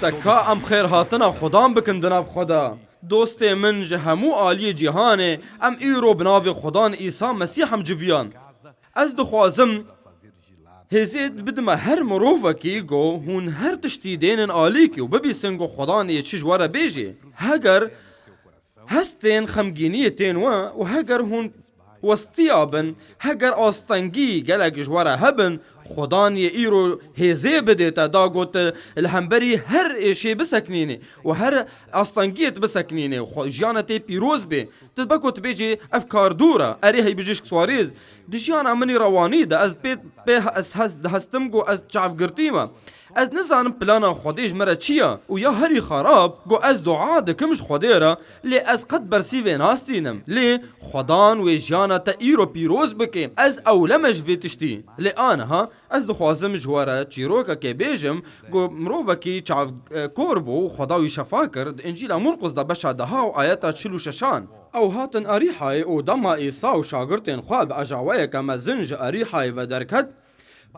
تکا ام خیر هاتنا خدام بکن دناف خدا دوست من جهمو عالی جهانه ام ایرو بناو خدان عیسی مسیح هم جویان از دخوازم هزید بدما هر مروفکی گو هون هر تشتی دینن عالی کی و ببیسن گو خدان یه چیز واره بیجی هگر هستین خمگینی تین و هگر هون وستیابن هگر آستنگی گلک جواره هبن خدان یه ایرو هزه بده تا دا گوت الهمبری هر ایشی بسکنینه و هر آستنگیت بسکنینه و جیانتی پیروز بی تدبکوت بیجی افکار دوره اری هی بیجیش کسواریز دی جیانا منی روانی ده از بیت هستم گو از چعف گرتیمه از نزانم پلانا خودیش مرا چیه و یا هری خراب گو از دعا دکمش خودی را لی از قد برسی و ناستینم لی خدان و جیانا تا ایرو پیروز بکیم از اولمش ویتشتی لی آنها از دخوازم جواره چیروکا که بیجم گو مروفا کی چعف کوربو خداوی شفا کرد انجیلا مرقص دا بشاده ها و آیتا 46 او هاتن اریحای او دما ایسا و شاگرتین خواب اجاوه که مزنج اریحای و درکت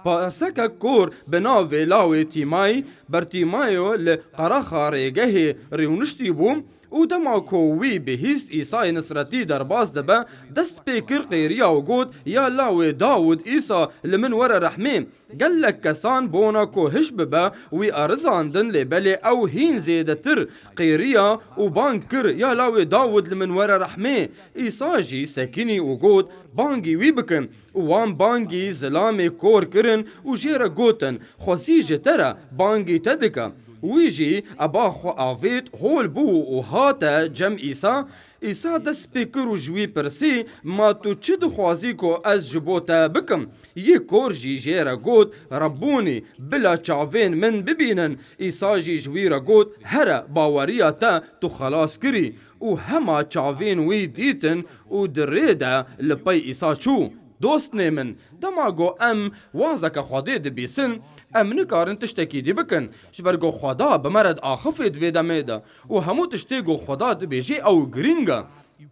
پاسکا کور بناو لاوی تیمای بر تیمایو لقراخا ریگه ریونشتی بوم او دما کووی بهیست ایسای نصرتی در باز دبا دست پیکر قیریا و گود یا لاوی داود ایسا لمن ور رحمیم گلک کسان بونا کو هش ببا وی ارزاندن لبلی او هین زیده تر قیریا و بانکر یا لاوی داود لمن ور رحمه ایسا جی سکینی و گود بانگی وی بکن وان بانگی زلامی کور کرن و جیر گوتن خوزی جتره بانگی تدکا ویجی ابا خو آوید هول بو و هاتا جم ایسا دست پیکر و جوی پرسی ما تو چه دخوازی کو از جبوتا بکم یه کور جی جیره گود ربونی بلا چاوین من ببینن ایسا جی جوی را گود هر باوریا تا تو خلاص کری و هما چاوین وی دیتن و دریده لپای ایسا چو دوست نیمن دما گو ام وازک خواده دبیسن ام نکارن تشتکی دی بکن شبرگو خدا بمرد آخفید ویده میده و همو تشتی گو خدا دبیجی او گرینگا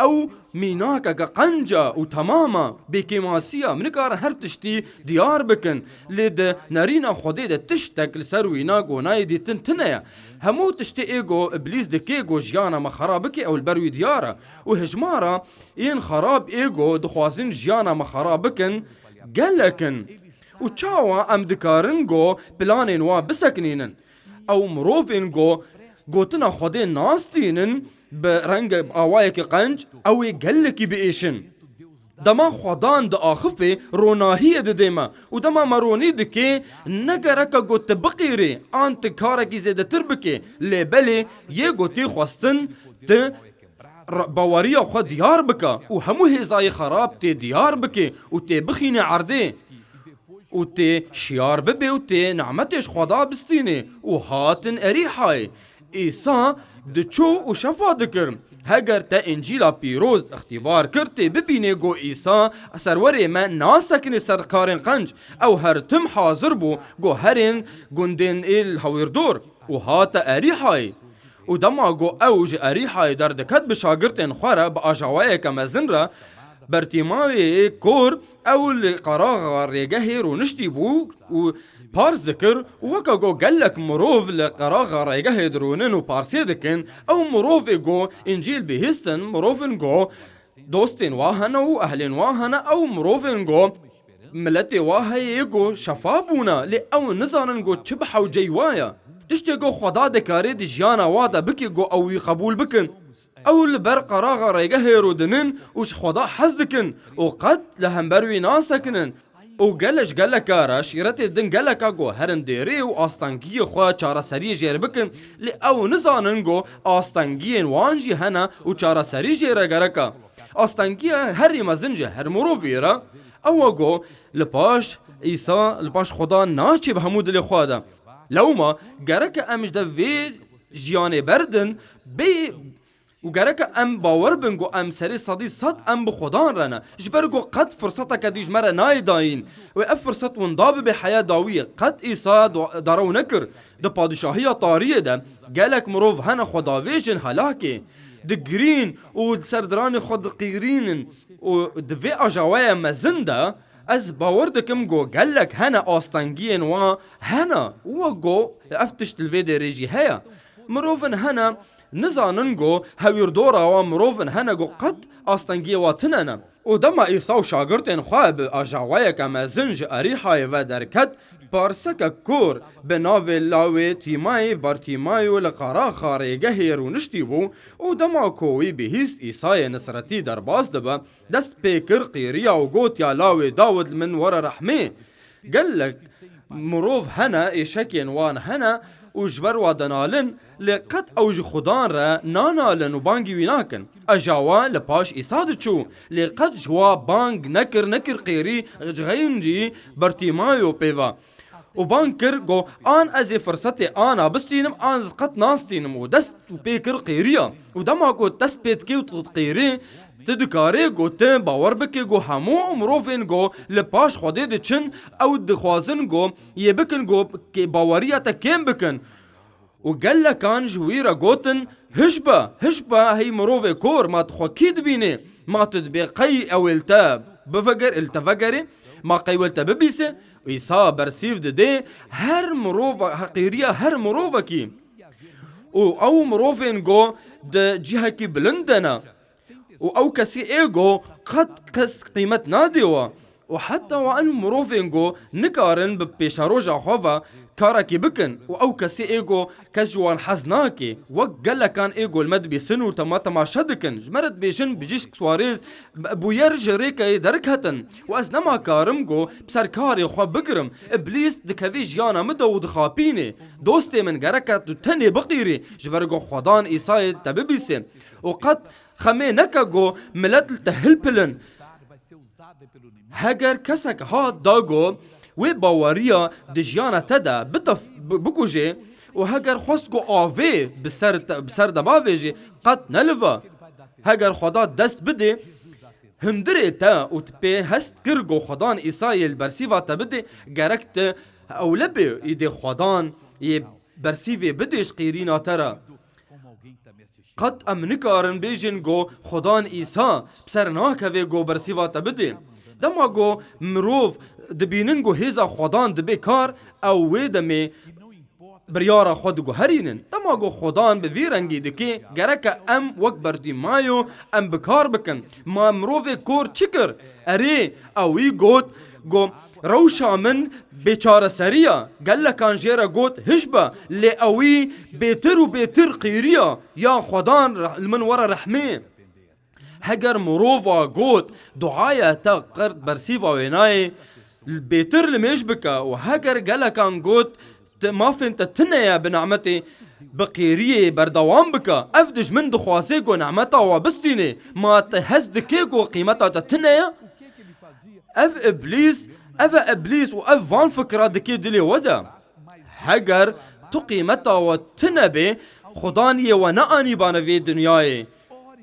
او میناکا قنجا و تماما بیکیماسیا منکار هر تشتی دیار بکن لید نرینا خوده ده تشتک لسروینا گونای دی تنتنیا همو تشتی ایگو ابلیس دکی گو جیانا مخرابکی او البروی دیارا و هجمارا این خراب ایگو دخوازن جیانا مخرابکن گلکن و چاوا ام دکارن گو پلانین وا بسکنینن او مروفین گوتنا خوده ناستینن برنگ آوائي که قنج اوی گلکی بیشن دما خدان دا آخفه روناهی دیما و دما مرونی دکی نگرکا گوت بقیری آنت کارکی زیده تر بکی لیبلی یه گوتی خواستن ده باوریا خود دیار بکا و همو هزای خراب تی دیار بکی و تی بخین عرده و تی شیار ببی و تی نعمتش خدا بستینه و هاتن اریحای ایسا دچو و شفا دکرم هگر تا انجیلا پیروز اختبار کرتی ببینه گو ایسا سروری من ناسکن سرکارن قنج او هر تم حاضر بو گو هرین گندین ایل هویردور و هاتا اریحای و دما گو اوج اریحای در دکت بشاگرتن خواره با آجاوائه کمزن را برتیماوی کور او لقراغ ریگه رو نشتی بو و پارس دکر وکا گو گلک مروف لقراغ ریگه درونن و پارسی دکن او مروف گو انجیل بهستن مروفن گو دوستین واهن و اهلین واهن او مروفن گو ملت واهی گو شفابونا لی او نزانن گو چه بحو جیوایا تشتی گو خدا دکاری دی جیانا وادا بکی گو اوی قبول بکن او لبر قراغ ریگه رو دنن وش خدا حز دکن و قد لهم بروی ناسکنن او گلش گلکارا شیرت دن گلکا گو هرن دیری و آستانگی خواه چارا سری جیر بکن لی او نزانن گو آستانگی وانجی هنه و چارا سری جیر گرکا آستانگی هر مزنجه هر مروفی را او گو لپاش ایسا لپاش خدا ناچی به همود لی خواه ده لو ما گرک امش ده وی جیان بردن بی و گرک ام باور بنگو ام سری صدی صد ام بخدان رنا جبرگو قد فرصتك دیج مرا نای داین و اف فرصت ونداب به حیا داویه قد ایسا دارو نکر ده پادشاهی طاریه ده گلک مروف هن خداویجن هلاکه ده گرین و سردران خود قیرین و دوی اجاوه مزنده از باور دکم گو گلک هنه آستانگین و هنه و گو افتش تلویده ریجی هیا مروفن هنه نزانن گو هویر دورا و مروفن هنه گو قد آستانگی و تننه و دما ایسا و شاگردین خواه به آجاوائه که مزنج اریحای و درکت پارسک کور به ناو لاوی تیمای بار تیمایو لقارا خارگه رونشتی بو و دما کوی بهیست ایسای نصرتی در باز دبا دست پیکر قیریا و گوت یا لاوی داود من ور رحمه گلک مروف هنه ایشکین وان هنه و جبر و دنالن لقد اوج خدان را نانالن و بانگی ویناکن اجاوا لپاش ایساد چو لقد جوا بانگ نکر قیری غینجی برتیمایو پیوا و بانگ کر گو آن از فرصت آنا بستینم آن قط ناستینم و دست و پیکر قیریا و دما گو دست پیت که و قیری تدکاره گو تن باور بکی گو همو امروفین گو لپاش خوده ده چن او دخوازن گو یه بکن گو که باوریتا کم بکن و گل کان جویرا گوتن هشبا هی مروف کور ما تخوکید بینه ما تدبقی اولتا بفگر التفگری ما قیولتا ببیسه و ایسا برسیف ده هر مروف حقیریا هر مروف کی او مروفین گو ده جیه کی بلندنا او کسی ایگو قد کس قیمت نادیوا و حتی وان مروفینگو نکارن به پیشاروجا خواه کارا کی بکن و او کسی ایگو کس جوان حزناکی و گله کان ایگو المد بیسن و تماشا دکن جمرت بیشن بجیش سواريز بویر جریکای درک هتن و از نما کارم گو بسر کاری خواه بگرم ابلیس دکوی جیانا مدو و دخاپینه دوستی من گرکت دو تنی بقیری جبرگو خودان ایسای تببیسه و قد خمه نکا گو ملت التهل پلن هگر کسک ها داگو و باوریا دجیانا تدا بکوجه و هگر خواست گو آوه بسر دباویجه قد نلوه هگر خدا دست بده هندره تا و تپی هست کرگو خدان ایسای البرسیوه تا بده گرک تا اولبه ایده خدان یه برسیوه بدهش قیرینا تره قد ام نکارن بیجن گو خدان ایسا بسر ناکوه گو برسیوه تا بده دما گو مروف دبینن گو هیزا خدان دبی کار او وی دمی بریارا خود گو هرینن دما گو خدان به ویرنگی دکی گرک ام وک بردی مایو ام بکار بکن ما مروف کور چکر اره اوی گوت گو روشا من بیچاره سریا گله کان جیرا گوت هشبا لی اوی بیتر و بیتر قیریا یا خدان من ورا رحمه هگر مروفا گوت دعایا تا قرد برسیفا وینای بیتر لمیش بکا و هگر گله کان گوت ما فين تتنيا بنعمتي بقيريه بردوام بكا افدج من دخواسيكو نعمتا وبستيني ما تهزدكيكو قيمتا تتنيا اف ابليس واف فان فكرة دكي دلي ودا هجر تو قيمتا وتنبي خداني ونأني بانا في دنياي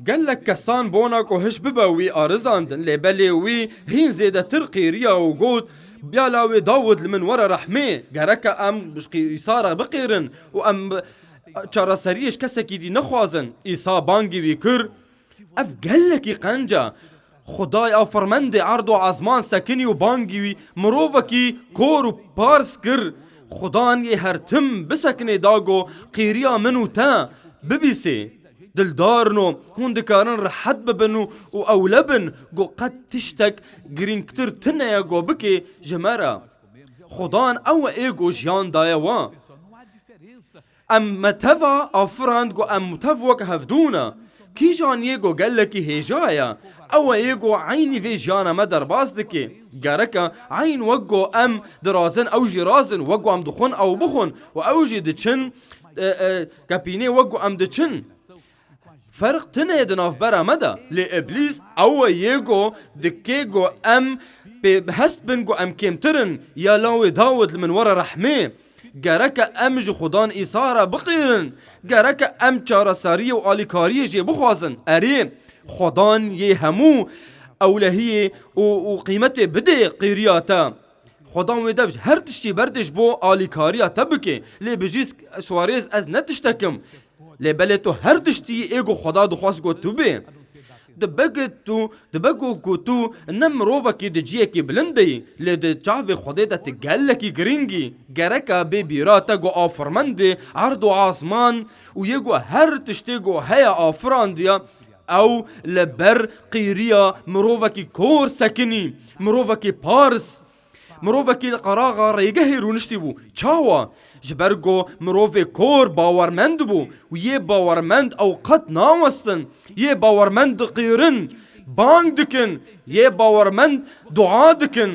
قال لك كسان بوناكو هش بباوي ارزاندن لبلي وي هين زيدا ترقي ريا وقود بيالاوي داود لمن ورا رحمه جركا ام إسارة بقيرن وام چارا سريش كسكي دي نخوازن إسا بانجي بيكر اف قلكي قنجا خداي افرمندي عرضو عزمان سكني وبانجي مروفكي كور بارس كر خدان يهرتم بسكني داغو قيريا منو تا ببيسي دلدارنو هون دكارن رحت ببنو و اولبن گو قد تشتك گرين كتر تنيا گو بكي جمارا خدان او ايگو جيان دايا وان ام متفا افراند گو ام متفوك هفدونا كي جان يگو گلكي هيجايا او ايگو عيني في جانا مدر بازدكي گاركا عين وگو ام درازن او جرازن وگو ام دخون او بخون و اوجي دچن كابيني وگو ام دچن فرق تنه دناف برا مدى لإبليس أو يجو دكيجو أم بحسبنجو أم كيمترن يا لاوي داود من ورا رحمه جارك أم جو خدان إصارة بقيرن جارك أم چارا سارية وآليكارية جي بخوازن أري خدان يهمو أولهية وقيمته بدي قيرياتا خدان ويدفج هر تشتي بردش بو آليكارية تبكي لي بجيس سواريز از نتشتكم لبلتو هر تشتی ایگو خدا دخواست گو تو بی دبگو گوتو نمروفا کی دجیه کی بلندی لید چاوی خوده دا تگل کی گرینگی گرکا بی بیراتا گو آفرمندی عرض و آسمان و یگو هر تشتی گو هیا آفراندیا او لبر قیریا مروفا کی کور سکنی مروفا کی پارس مروفا کی قراغا ریگه رونشتی بو چاوا جبرگو مروفی کور باورمند بو و یه باورمند اوقات ناوستن یه باورمند قیرن بانگ دکن یه باورمند دعا دکن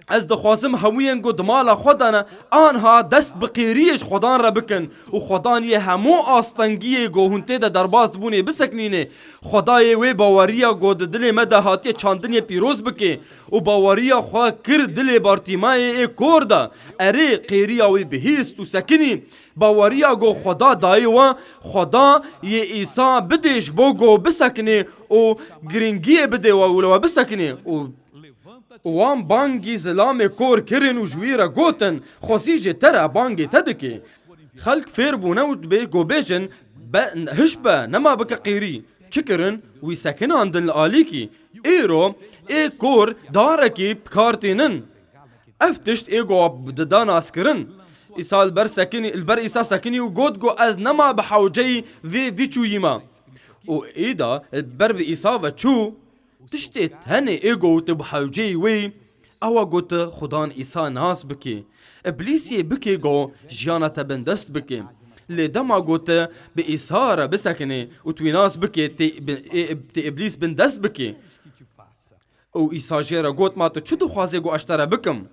از دخوازم هموین گو دمالا خودانا آنها دست بقیریش خودان را بکن و خودان یه همو آستنگی گو هنته دا درباز بونه بسکنینه خدای وی باوریا گو دل مده هاتی چاندنی پیروز بکه و باوریا خواه کر دل بارتیمای ای کور دا اره قیریا وی بهیست و سکنی باوریا گو خدا دایی و خدا یه ایسا بدش بو گو بسکنه و گرینگی بده و بسکنه و وان بانگی زلام کور کرن و جویره گوتن خوزیجه تره بانگی تدکی خلق فیر بونه و گو بیجن هشبه نما بک قیری چکرن وی سکنه اندن آلی کی ایرو ای کور داره کی بکارتینن افتشت ای گو ددان اسکرن ایسا البر ایسا سکنی و گود گو از نما بحوجه وی چویما و ایدا البر بی ایسا و چو تشتت هني ايجو تبحوجي وي او قلت خدان إيسا ناس بكي إبليسي بكي جو جيانا تبندست بكي لدما قلت بإسارة بسكني وتوي ناس بكي تي إبليس بندست بكي او إيسا جيرا قلت ما تو چو دخوازي جو اشترى بكم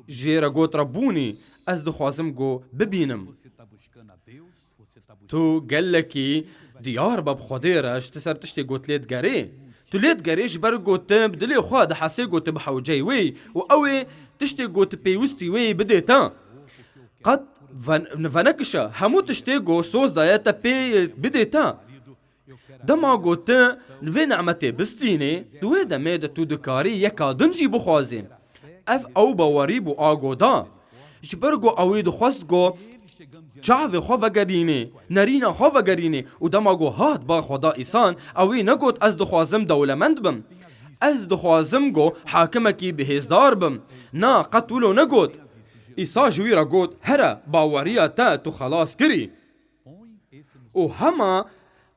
جيرا قلت ربوني از دخوازم جو ببينم تو قلكي ديار باب خديرش تسر تشتي قلت ليت قري توليت قريش برقوت بدلي خواد حسي قوت بحوجي وي وأوي تشتي قوت بيوستي وي بديتا قد فنكشا همو تشتي قو سوز دايتا بي بديتا دما قوت نفي نعمتي بستيني دوي دميدا تو دكاري يكا دنجي بخوازي اف او باوري بو آقو دا جبرقو اوي دخواست قو چاوی خواه گرینه نرینه خواه گرینه و دماغو هات با خدا ایسان اوی نگوت از دخوازم دولمند بم از دخوازم گو حاکمکی بهزدار بم نا قطولو نگوت ایسا جوی را گوت هره باوریا تا تو خلاص کری و هما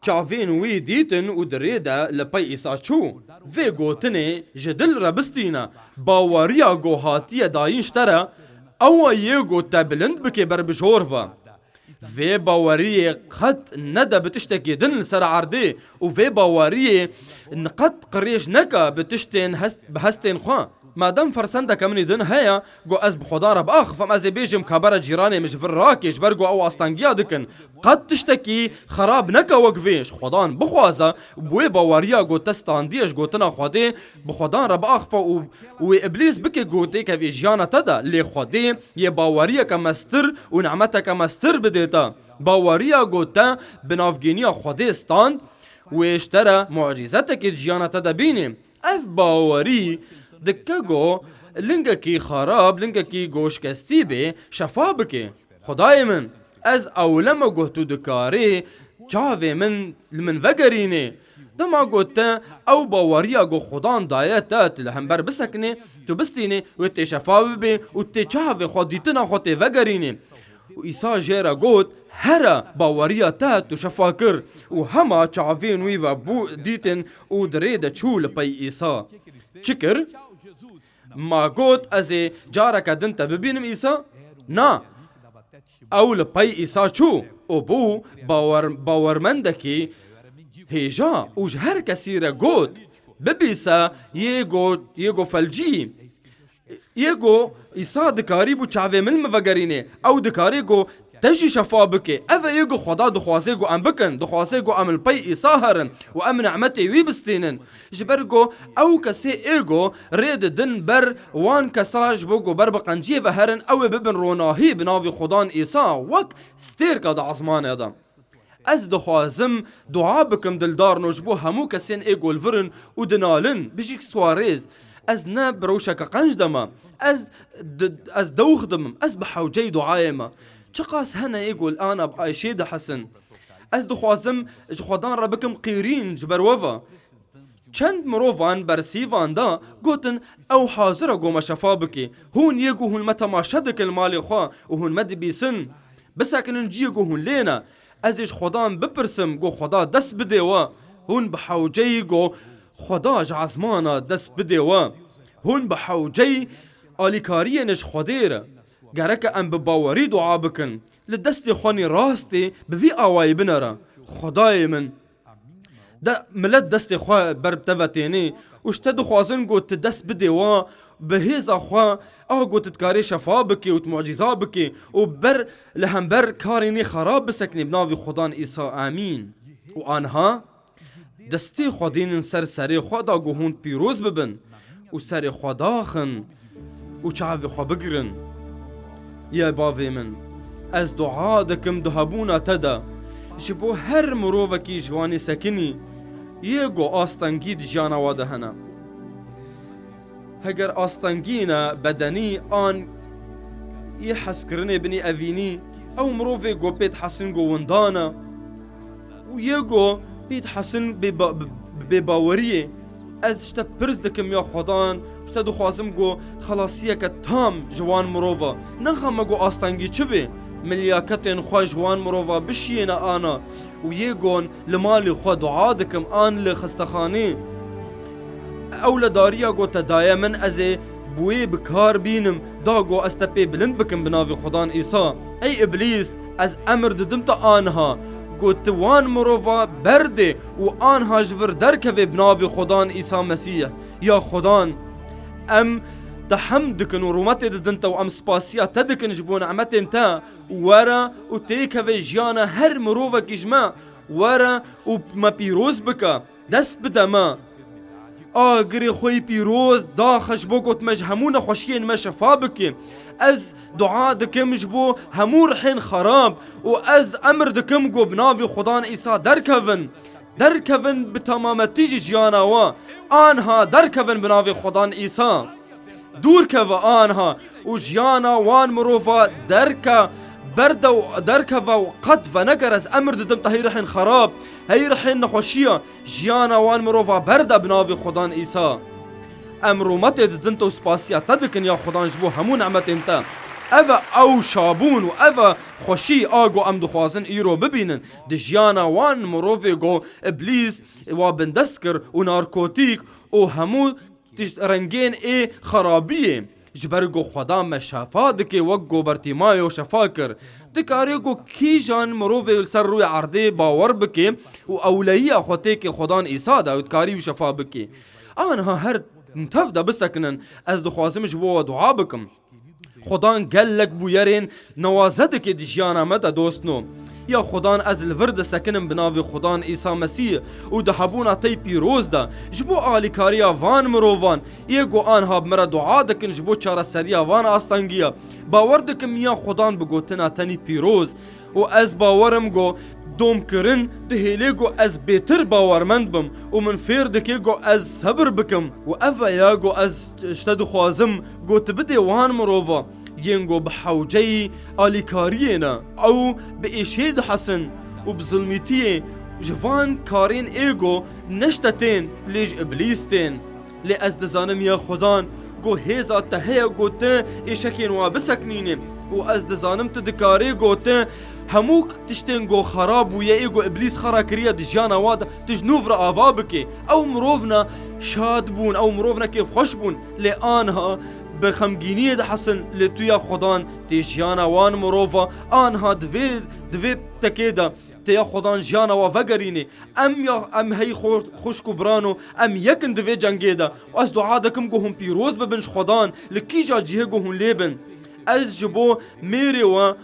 چاوین وی دیتن و دریده لپی ایسا چو وی گوتنه جدل را بستینا باوریا گو هاتیه داینش تره او یگو تا بلند بکی بر بجورفا في باورية قد ندى بتشتكي دن سر عردي وفي باورية قد قريش نكا بتشتين بهستين خوا ما دام فرسنده كمني دن هيا جو از بخدا رب اخ فما زي بيجم كبر جيراني مش في الراكش برجو او استنجيا دكن قد تشتكي خراب نكا وقفيش خدان بخوازا بوي باوريا جو تستانديش جو تنا خدي بخدان رب اخ و ابليس بكي جو تيكا في جيانا تدا لي خدي يه باوريا كمستر ونعمتها كمستر بديتا باوريا جو تا بنافجينيا خدي ستاند واشترى معجزتك جيانا تدا بيني اف باوري دكاغو لنگا کی خراب لنگا کی گوش کستی به شفا بکه خدای من از اولما گوتو دکاری چاوه من وگرینه دما گوتا او باوریا گو خدان دایتات لهمبر بسکنه تو بستینه و تی شفا ببه و تی چاوه خودیتنا خودی وگرینه و ایسا جیرا گوت هر باوریا تا تو شفا کر و هما چاوین وی و بو دیتن و درید چول پی ایسا چکر ما قوت ازي جارك دنت ببينم إيسا نا أول باي إيسا شو أبو باورمندكي هيجا وج هر كسيرة قوت ببيسا يجو فلجي يجو إيسا دكاري بو چاوه من مفقريني أو دكاري جو تجي شفا بكي أفا يجو خدا دخوازي جو أم بكن دخوازي جو أم البي إيساهرن وأم نعمتي ويبستينن جبرجو أو كسي إيجو ريد دن بر وان كساج بوجو بر بقنجي بهرن أو ببن روناهي بناوي خدان إيسا وك ستير كدا عزمان هذا از دخوازم دعا بكم دلدار نجبو همو كسين إيجو الفرن ودنالن بيجيك سواريز از نه بروشك قنج دما از دوخ دمم از بحوجي دعايما چقاس هنا يقول أنا بأيشيد حسن از دخوازم ji Xwedan re bikim qîrîn ji ber we ve. Çend mirovan bersîvan da gotin ew hazir e got me şefa bike. Hûn yê got hûn me temaşe dikin li malê xwe û hûn me dibîsin. Bisekinin ciyê got hûn lê ne. Ez ê ji Xwedan bipirsim got Xweda dest bidê we. Hûn bi hewceyî got Xweda ji ezmana dest bidê we. Hûn bi hewceyî alîkariyên ji Xwedê re. Gerek e em bi bawerî dua bikin. Li destê xwe rastê bi vî awayî binere. Xwedayê min millet destê xwe ber teve tênê û ji te dixwazin got tu dest bidê we bi hêza xwe a got tu dikarî şefa bikî û tu mucîza bikî û ber li hember karê nê xerab bisekinî bi navê Xwedan Îsa amîn. û anha destê xwe dînin ser serê xwe da got hûn pîroz bibin û serê xwe daxin û çavê xwe bigirin. Ya bavê min, ez dua dikim di hebûna te de ji bo her mirovekî ji wanê sekinî yê got astengî di jiyana we de hene. Heger astengî ne bedenî an yê hezkirinê binî evînî ew mirovê got pêt hesin got windan e û yê got pêt hesin bêbaweriyê. Ez ji te pirs dikim ya Xwedan ji te dixwazim got xelasiyeke tam ji wan mirova nexeme got astengî çi bê. ملیاکتên xwe ji wan mirova bişiyêne ana û yê gon li malê xwe dua dikim an li xistexanê. Ew li dariya got te daye min ez ê bi wê bi kar bînim da got ez te pê bilind bikim bi navê Xwedan Îsa. Ey İblîs ez emir didim te anha got tu wan mirova berdê û anha ji vir derkevê bi navê Xwedan Îsa Mesîh. Ya Xwedan em te hem dikin û rûmetê didin te û em spasiya te dikin ji bo nemetên te were û têkeve jiyana her mirovekî ji me were û me pîroz bike dest bide me. A girê xwe pîroz daxe ji bo got me ji hemû nexweşiyên me şefa bike. Ez dua dikim ji bo hemû rihên xerab û ez emir dikim got bi navê Xwedan Îsa derkevin bi temametî ji jiyana we anha derkevin bi navê Xwedan Îsa. دور کەوە آنها و ژیانە وان مرۆڤە بەردە و دەرکەوە و قەت بە نەگەر ئەز ئەمر ددم تە هەی ڕحێن خەراب هەی ڕحێن نەخۆشیە ژیانە وان مرۆڤە بەردە بناوی خودان ئیسا ئەم ڕوومەتێ ددنتە و سپاسیە تە دکن یا خودانش بۆ هەموو نەعمەتێن تە ئەvە ئەو شابوون و ئەvە خۆشی ئاگۆ ئەم دخوازن ئیرۆ ببینن di ژیانە وان مرۆڤێ گۆ ئیبلیس وا بندەست کرد و نارکۆتیک و هەموو رنگین ای خرابیه جبر گو خدا me şefa dike wek go bertîmayo şefa kir dikarê go kîjan mirovê ser rûyê erdê bawer bike û ewleyiya xwe têkê Xwedan Îsa da û dikarî wî şefa bike anha her tev de bisekinin ez dixwazim ji bo we dua bikim Xwedan gelek bûyerên newaze dike di jiyana me de dostno یا خودان از الورد سکنم بناوی خودان عیسی مسیح و ده هبونا تی پیروز ده جبو آلیکاریا وان مروان یگو آنها بمرا دعا دکن جبو چارا سریا وان آستانگیا باور دکم یا خودان بگوتنا تنی پیروز و از باورم گو دوم کرن ده هیلی گو از بیتر باورمند بم و من فیر دکی گو از صبر بکم و اوه یا گو از اشتد خوازم گو تبدی وان مروان ينجو بحوجي آليكارينا أو بإشهاد حسن وبظلمتيه جوان كارين إيجو نشتتين ليج إبليستين لأزدزانم يا خدان جو هيزا تهيا جو تا إشكين وابسكنين وأزدزانم تدكاري جو تا هموك تشتين جو خراب ويا إيجو إبليس خرا كريا دجانا وادا تجنوف رأفابكي أو مروفنا شادبون أو مروفنا كيف خوشبون لآنها بخمگینی ده حسن لتویا خودان تی جیانا وان مروفا آنها دوی تکیده تیا خودان جیانا و وگرینی ام هی خوشکو برانو ام یکن دوی جنگیده و از دعا دکم گو هم پیروز ببنش خودان لکی جا جیه گو هم لیبن از جبو میری و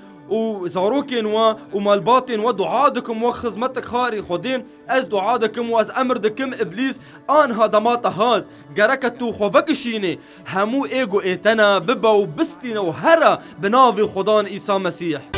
زاروكين ومالباطين ودعاء دكم وخزمتك خاري خودين از دعاء دكم واز امر دكم ابليس انها دمات هاز جركتو خوفكشيني همو ايجو ايتنا ببا وبستينا وهرا بنافي خدان عيسى مسيح